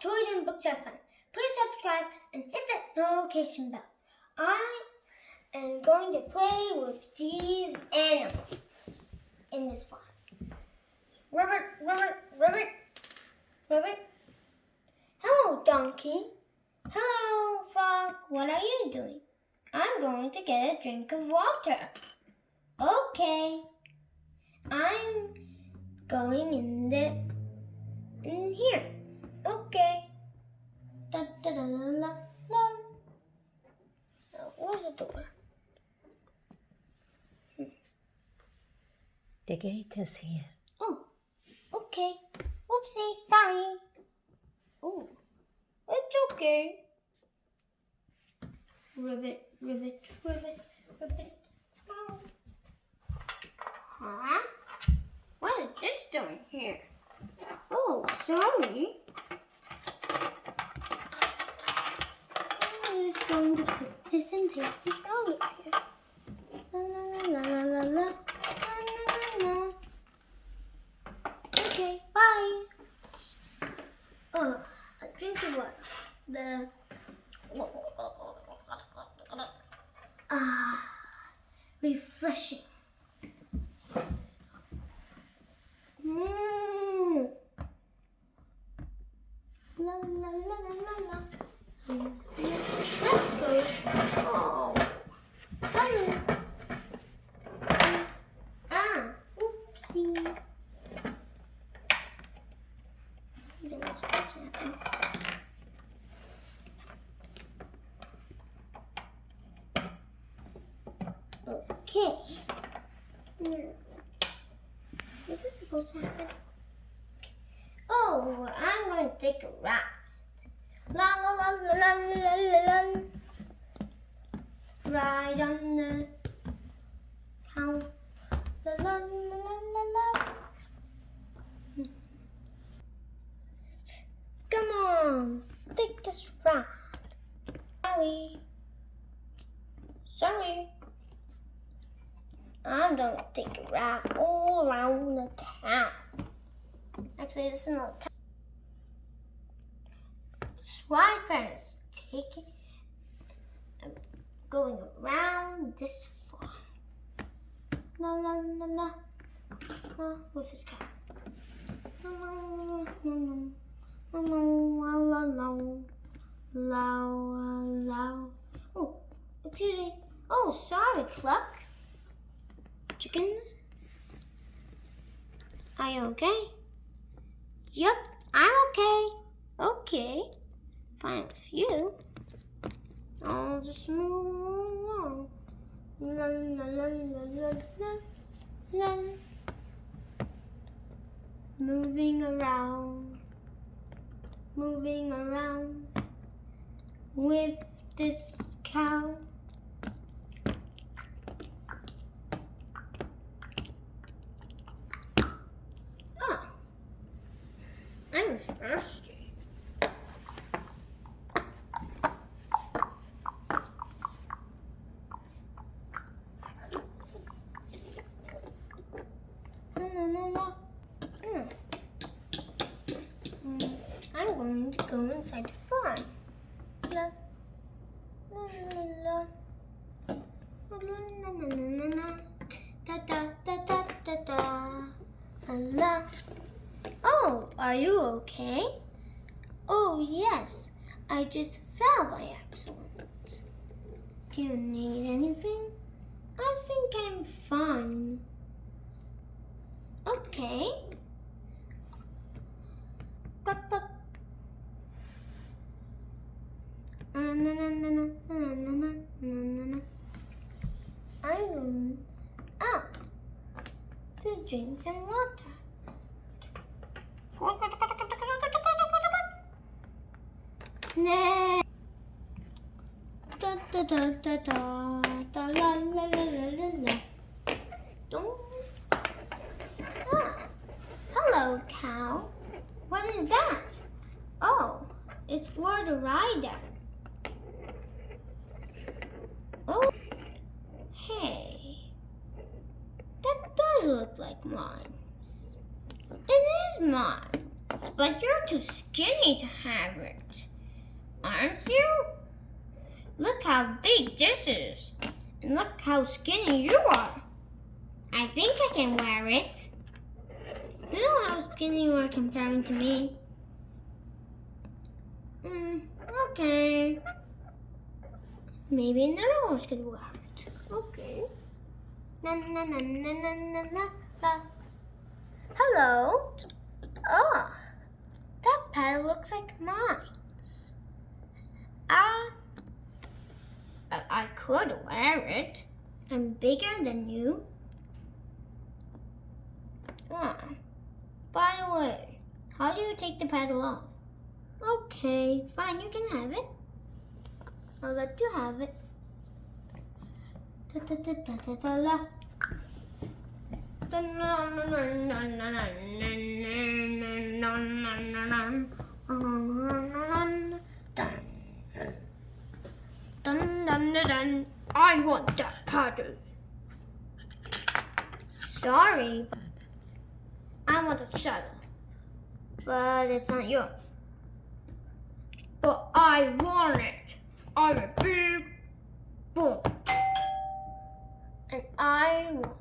Toys and books are fun. Please subscribe and hit that notification bell. I am going to play with these animals in this farm. Rabbit. Hello, donkey. Hello, frog. What are you doing? I'm going to get a drink of water. Okay. I'm going in here. Okay. Da da da la la. Where's the door? The gate is here. Oh, okay. Whoopsie, sorry. Oh, it's okay. Ribbit. Oh. Huh? What is this doing here? Oh, sorry. I'm just going to put this and take this out of here. La la la la la la. Okay, bye. Oh, a drink of water. Refreshing. La la la la la. Let's go. Oh. Oopsie. What's happening? Okay. What is supposed to happen? Oh, I'm going to take a ride. La la la la la la la la. Ride on the cow. La la la la la la. Come on, take this ride. Sorry. I'm going to take a ride all around the town. Actually, this is not a town. Swiper is going around this farm. La, with his cat. Oh, excuse me. Oh, sorry, Cluck. Chicken? Are you okay? Yep, I'm okay. Okay, fine with you. I'll just move along. La la la la la la. Moving around with this cow. I'm thirsty. I'm going to go inside the farm. La la la. Da da da da da da. La. Oh, are you okay? Oh, yes. I just fell by accident. Do you need anything? I think I'm fine. Okay. I'm going out to drink some water. Nah. Da da da da da da la la la la la. Don't. Hello, cow. What is that? Oh, it's for the rider. Oh, hey, that does look like mine. It is mine. But you're too skinny to have it, aren't you? Look how big this is. And look how skinny you are. I think I can wear it. You know how skinny you are comparing to me. Okay. Maybe another horse could wear it. Okay. Na na na na na na na na. Hello. Oh, that pet looks like mine. But I could wear it. I'm bigger than you. By the way, how do you take the paddle off? Okay, fine, you can have it. I'll let you have it. Da da da da da da la. Dun, dun, dun, dun. I want that paddle. Sorry, but I want a shuttle. But it's not yours. But I want it. I'm a big boy. And I want